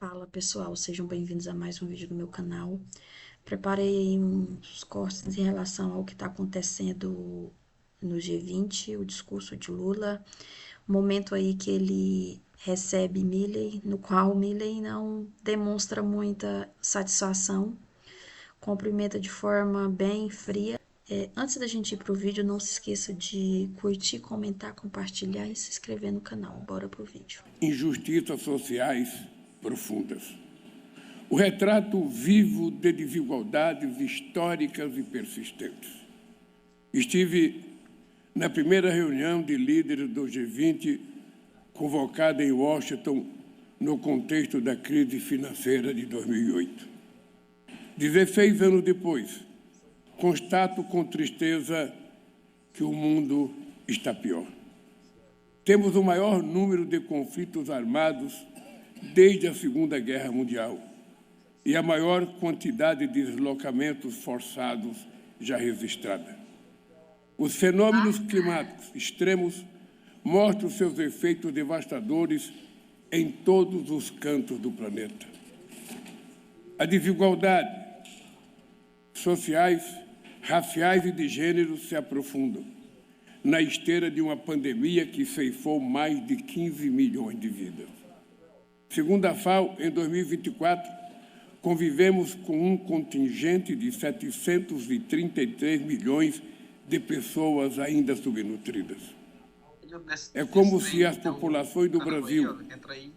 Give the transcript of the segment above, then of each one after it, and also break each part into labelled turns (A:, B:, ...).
A: Fala pessoal, sejam bem-vindos a mais um vídeo do meu canal. Preparei aí uns cortes em relação ao que está acontecendo no G20, o discurso de Lula, o momento aí que ele recebe Milley, no qual Milley não demonstra muita satisfação, cumprimenta de forma bem fria. Antes da gente ir pro vídeo, não se esqueça de curtir, comentar, compartilhar e se inscrever no canal. Bora pro vídeo.
B: Injustiças sociais profundas. O retrato vivo de desigualdades históricas e persistentes. Estive na primeira reunião de líderes do G20, convocada em Washington no contexto da crise financeira de 2008. 16 anos depois, constato com tristeza que o mundo está pior. Temos o maior número de conflitos armados desde a Segunda Guerra Mundial e a maior quantidade de deslocamentos forçados já registrada. Os fenômenos climáticos extremos mostram seus efeitos devastadores em todos os cantos do planeta. A desigualdade sociais, raciais e de gênero se aprofundam na esteira de uma pandemia que ceifou mais de 15 milhões de vidas. Segundo a FAO, em 2024, convivemos com um contingente de 733 milhões de pessoas ainda subnutridas. É como se as populações do Brasil,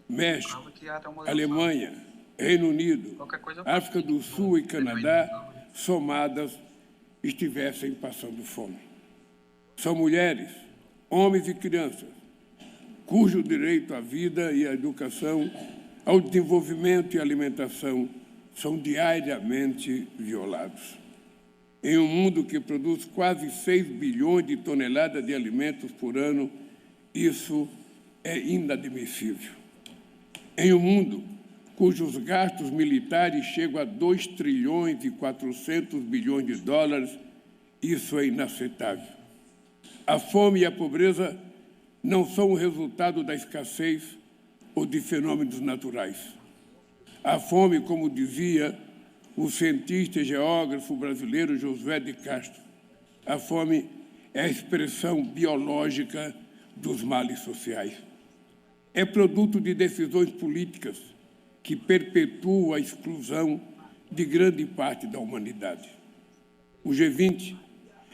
B: México, Alemanha, Reino Unido, África do Sul e Canadá, somadas, estivessem passando fome. São mulheres, homens e crianças, cujo direito à vida e à educação, ao desenvolvimento e alimentação são diariamente violados. Em um mundo que produz quase 6 bilhões de toneladas de alimentos por ano, isso é inadmissível. Em um mundo cujos gastos militares chegam a 2 trilhões e 400 bilhões de dólares, isso é inaceitável. A fome e a pobreza não são o resultado da escassez ou de fenômenos naturais. A fome, como dizia o cientista e geógrafo brasileiro Josué de Castro, a fome é a expressão biológica dos males sociais. É produto de decisões políticas que perpetuam a exclusão de grande parte da humanidade. O G20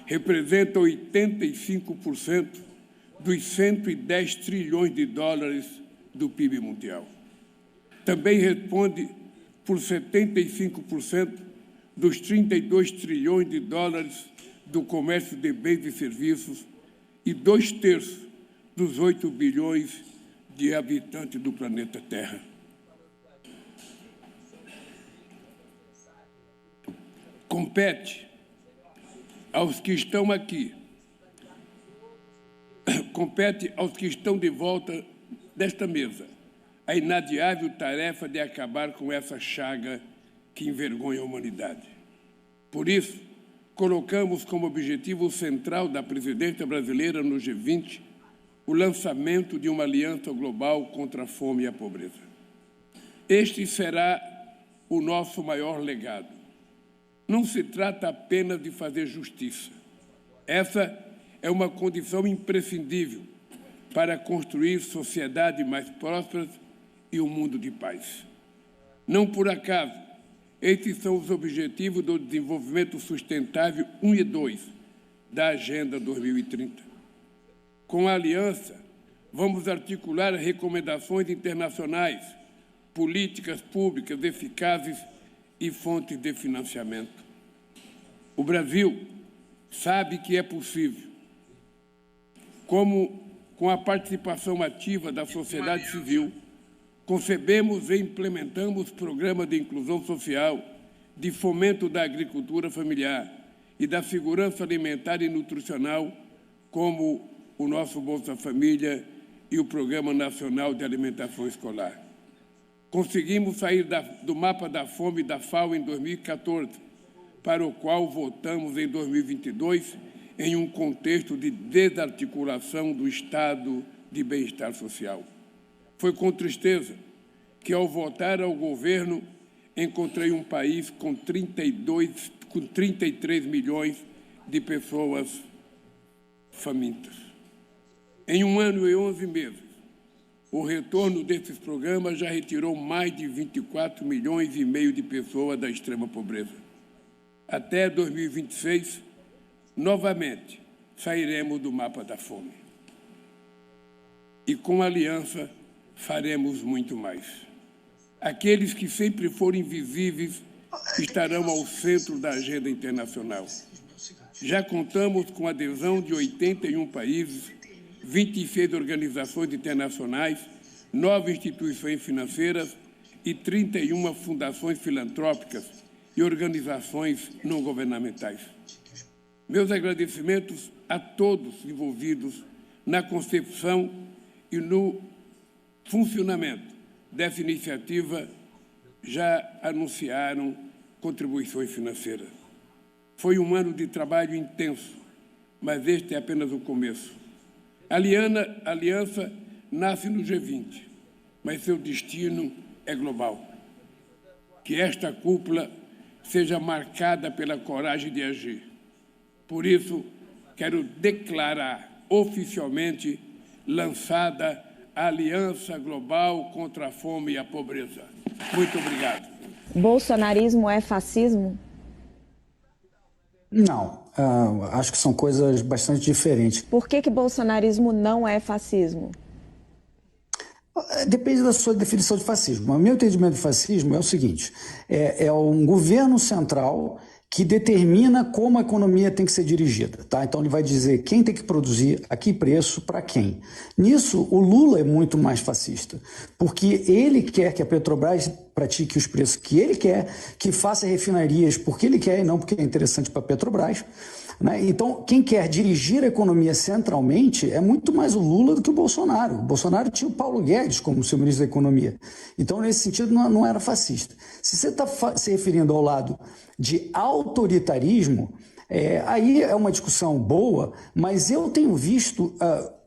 B: representa 85% dos 110 trilhões de dólares do PIB mundial. Também responde por 75% dos 32 trilhões de dólares do comércio de bens e serviços e 2/3 dos 8 bilhões de habitantes do planeta Terra. Compete aos que estão aqui, compete aos que estão de volta desta mesa, a inadiável tarefa de acabar com essa chaga que envergonha a humanidade. Por isso, colocamos como objetivo central da presidência brasileira no G20 o lançamento de uma aliança global contra a fome e a pobreza. Este será o nosso maior legado. Não se trata apenas de fazer justiça. Essa é uma condição imprescindível para construir sociedades mais prósperas e um mundo de paz. Não por acaso, esses são os objetivos do desenvolvimento sustentável 1 e 2 da Agenda 2030. Com a aliança, vamos articular recomendações internacionais, políticas públicas eficazes e fontes de financiamento. O Brasil sabe que é possível. Como com a participação ativa da sociedade civil, concebemos e implementamos programas de inclusão social, de fomento da agricultura familiar e da segurança alimentar e nutricional, como o nosso Bolsa Família e o Programa Nacional de Alimentação Escolar. Conseguimos sair do mapa da fome da FAO em 2014, para o qual votamos em 2022, em um contexto de desarticulação do Estado de bem-estar social. Foi com tristeza que, ao voltar ao governo, encontrei um país com 33 milhões de pessoas famintas. Em 1 ano e 11 meses, o retorno desses programas já retirou mais de 24 milhões e meio de pessoas da extrema pobreza. Até 2026, novamente, sairemos do mapa da fome. E com a aliança, faremos muito mais. Aqueles que sempre foram invisíveis estarão ao centro da agenda internacional. Já contamos com a adesão de 81 países, 26 organizações internacionais, 9 instituições financeiras e 31 fundações filantrópicas e organizações não governamentais. Meus agradecimentos a todos envolvidos na concepção e no funcionamento dessa iniciativa já anunciaram contribuições financeiras. Foi um ano de trabalho intenso, mas este é apenas o começo. A aliança nasce no G20, mas seu destino é global. Que esta cúpula seja marcada pela coragem de agir. Por isso, quero declarar oficialmente lançada a Aliança Global contra a Fome e a Pobreza. Muito obrigado.
C: Bolsonarismo é fascismo?
D: Não, acho que são coisas bastante diferentes.
C: Por que bolsonarismo não é fascismo?
D: Depende da sua definição de fascismo. O meu entendimento de fascismo é o seguinte: é um governo central que determina como a economia tem que ser dirigida, tá? Então ele vai dizer quem tem que produzir, a que preço, para quem. Nisso, o Lula é muito mais fascista, porque ele quer que a Petrobras pratique os preços que ele quer, que faça refinarias porque ele quer e não porque é interessante para a Petrobras, né? Então, quem quer dirigir a economia centralmente é muito mais o Lula do que o Bolsonaro. O Bolsonaro tinha o Paulo Guedes como seu ministro da Economia. Então, nesse sentido, não era fascista. Se você está se referindo ao lado de autoritarismo, aí é uma discussão boa, mas eu tenho visto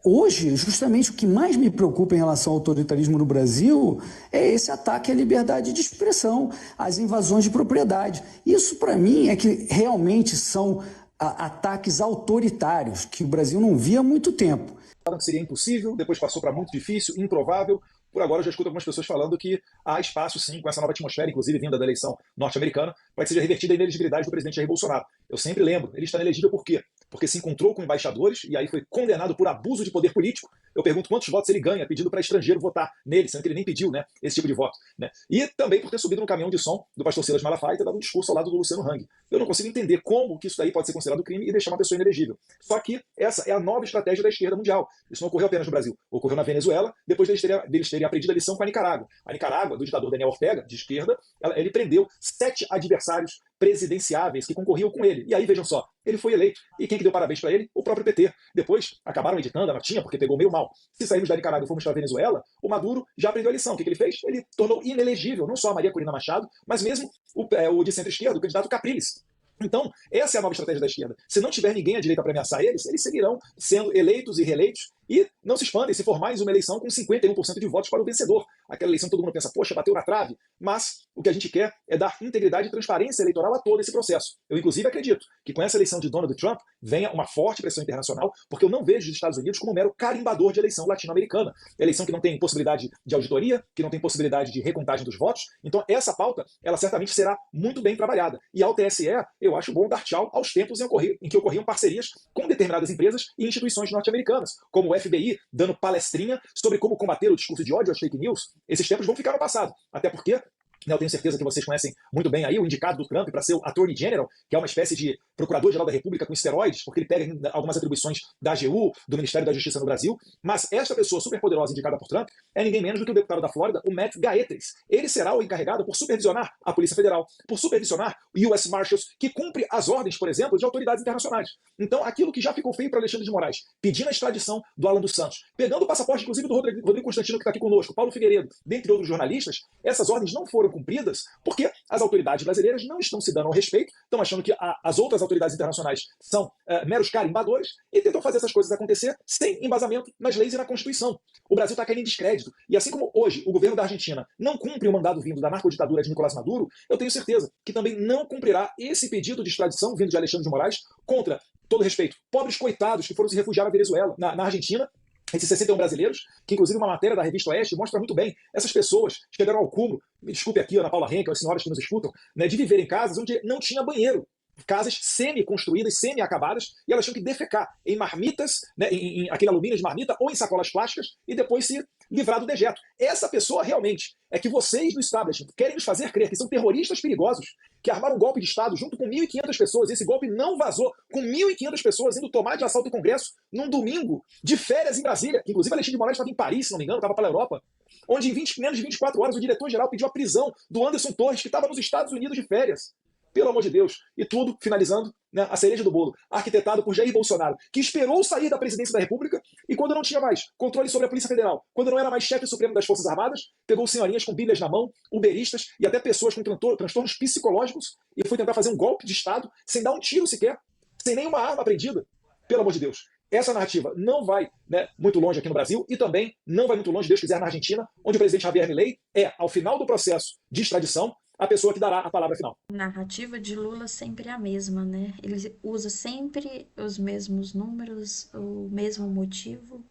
D: hoje, justamente o que mais me preocupa em relação ao autoritarismo no Brasil é esse ataque à liberdade de expressão, às invasões de propriedade. Isso, para mim, é que realmente são ataques autoritários, que o Brasil não via há muito tempo.
E: Falaram que seria impossível, depois passou para muito difícil, improvável. Por agora eu já escuto algumas pessoas falando que há espaço sim, com essa nova atmosfera, inclusive vinda da eleição norte-americana, para que seja revertida a inelegibilidade do presidente Jair Bolsonaro. Eu sempre lembro, ele está inelegível por quê? Porque se encontrou com embaixadores e aí foi condenado por abuso de poder político. Eu pergunto quantos votos ele ganha pedindo para estrangeiro votar nele, sendo que ele nem pediu, né, esse tipo de voto, né? E também por ter subido no caminhão de som do pastor Silas Malafaia e ter dado um discurso ao lado do Luciano Hang. Eu não consigo entender como que isso daí pode ser considerado crime e deixar uma pessoa inelegível. Só que essa é a nova estratégia da esquerda mundial. Isso não ocorreu apenas no Brasil. Ocorreu na Venezuela, depois deles terem aprendido a lição com a Nicarágua. A Nicarágua, do ditador Daniel Ortega, de esquerda, ele prendeu 7 adversários presidenciáveis que concorriam com ele. E aí, vejam só, ele foi eleito. E quem que deu parabéns para ele? O próprio PT. Depois, acabaram editando a notinha, porque pegou meio mal. Se saímos da Nicarágua e fomos para a Venezuela, o Maduro já aprendeu a lição. O que ele fez? Ele tornou inelegível não só a Maria Corina Machado, mas mesmo o de centro-esquerda, o candidato Capriles. Então, essa é a nova estratégia da esquerda. Se não tiver ninguém à direita para ameaçar eles seguirão sendo eleitos e reeleitos. E não se expandem se for mais uma eleição com 51% de votos para o vencedor. Aquela eleição que todo mundo pensa, poxa, bateu na trave. Mas o que a gente quer é dar integridade e transparência eleitoral a todo esse processo. Eu, inclusive, acredito que com essa eleição de Donald Trump venha uma forte pressão internacional, porque eu não vejo os Estados Unidos como um mero carimbador de eleição latino-americana. Eleição que não tem possibilidade de auditoria, que não tem possibilidade de recontagem dos votos. Então, essa pauta, ela certamente será muito bem trabalhada. E ao TSE, eu acho bom dar tchau aos tempos em que ocorriam parcerias com determinadas empresas e instituições norte-americanas, como o FBI dando palestrinha sobre como combater o discurso de ódio às fake news. Esses tempos vão ficar no passado. Até porque eu tenho certeza que vocês conhecem muito bem aí o indicado do Trump para ser o Attorney General, que é uma espécie de Procurador-Geral da República com esteroides, porque ele pega algumas atribuições da AGU, do Ministério da Justiça no Brasil. Mas esta pessoa superpoderosa indicada por Trump é ninguém menos do que o deputado da Flórida, o Matt Gaetz. Ele será o encarregado por supervisionar a Polícia Federal, por supervisionar o US Marshals, que cumpre as ordens, por exemplo, de autoridades internacionais. Então, aquilo que já ficou feio para Alexandre de Moraes, pedindo a extradição do Alan dos Santos, pegando o passaporte, inclusive, do Rodrigo Constantino, que está aqui conosco, Paulo Figueiredo, dentre outros jornalistas, essas ordens não foram cumpridas porque as autoridades brasileiras não estão se dando ao respeito, estão achando que as outras autoridades internacionais são meros carimbadores e tentam fazer essas coisas acontecer sem embasamento nas leis e na Constituição. O Brasil está caindo em descrédito. E assim como hoje o governo da Argentina não cumpre o mandado vindo da narcoditadura de Nicolás Maduro, eu tenho certeza que também não cumprirá esse pedido de extradição vindo de Alexandre de Moraes contra, todo respeito, pobres coitados que foram se refugiar na Venezuela, na Argentina, esses 61 brasileiros, que inclusive uma matéria da revista Oeste mostra muito bem, essas pessoas chegaram ao cúmulo, me desculpe aqui, Ana Paula Henkel, as senhoras que nos escutam, né, de viver em casas onde não tinha banheiro. Casas semi-construídas, semi-acabadas, e elas tinham que defecar em marmitas, né, em aquele alumínio de marmita, ou em sacolas plásticas, e depois se livrar do dejeto. Essa pessoa realmente é que vocês do establishment querem nos fazer crer que são terroristas perigosos, que armaram um golpe de Estado junto com 1.500 pessoas. Esse golpe não vazou, com 1.500 pessoas indo tomar de assalto o Congresso num domingo de férias em Brasília, que inclusive Alexandre de Moraes estava em Paris, se não me engano, estava para a Europa, onde em menos de 24 horas o diretor-geral pediu a prisão do Anderson Torres, que estava nos Estados Unidos de férias. Pelo amor de Deus. E tudo, finalizando, né, a cereja do bolo, arquitetado por Jair Bolsonaro, que esperou sair da presidência da República e quando não tinha mais controle sobre a Polícia Federal, quando não era mais chefe supremo das Forças Armadas, pegou senhorinhas com bíblias na mão, uberistas e até pessoas com transtornos psicológicos e foi tentar fazer um golpe de Estado sem dar um tiro sequer, sem nenhuma arma apreendida. Pelo amor de Deus. Essa narrativa não vai, né, muito longe aqui no Brasil e também não vai muito longe, Deus quiser, na Argentina, onde o presidente Javier Milei é, ao final do processo de extradição, a pessoa que dará a palavra final.
A: A narrativa de Lula sempre é a mesma, né? Ele usa sempre os mesmos números, o mesmo motivo.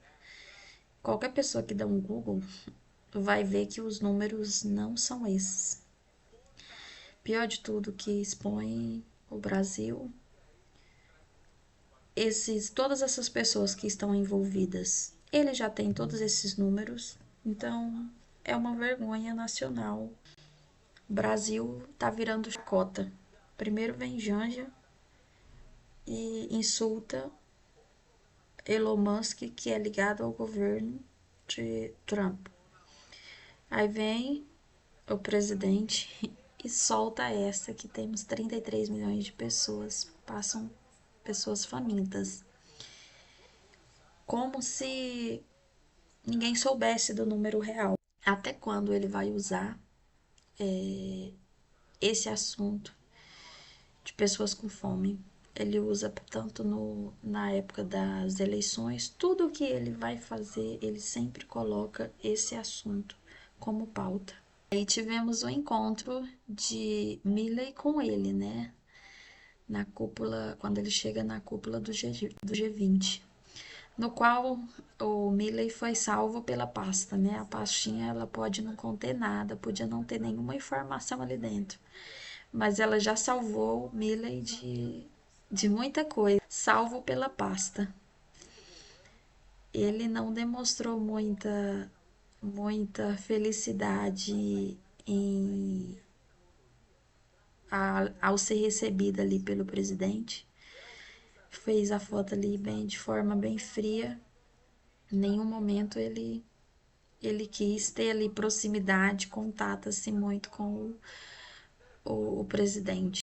A: Qualquer pessoa que dá um Google vai ver que os números não são esses. Pior de tudo, que expõe o Brasil, todas essas pessoas que estão envolvidas, ele já tem todos esses números, então é uma vergonha nacional. O Brasil tá virando chacota. Primeiro vem Janja e insulta Elon Musk, que é ligado ao governo de Trump. Aí vem o presidente e solta essa que temos 33 milhões de pessoas, passam pessoas famintas. Como se ninguém soubesse do número real. Até quando ele vai usar esse assunto de pessoas com fome? Ele usa tanto na época das eleições, tudo que ele vai fazer, ele sempre coloca esse assunto como pauta. Aí tivemos o encontro de Milei com ele, né? Na cúpula, quando ele chega na cúpula do G20, no qual o Milei foi salvo pela pasta, né? A pastinha, ela pode não conter nada, podia não ter nenhuma informação ali dentro, mas ela já salvou o Milei de muita coisa, salvo pela pasta. Ele não demonstrou muita felicidade ao ser recebida ali pelo presidente. Fez a foto ali de forma bem fria. Em nenhum momento ele quis ter ali proximidade, contato assim muito com o presidente.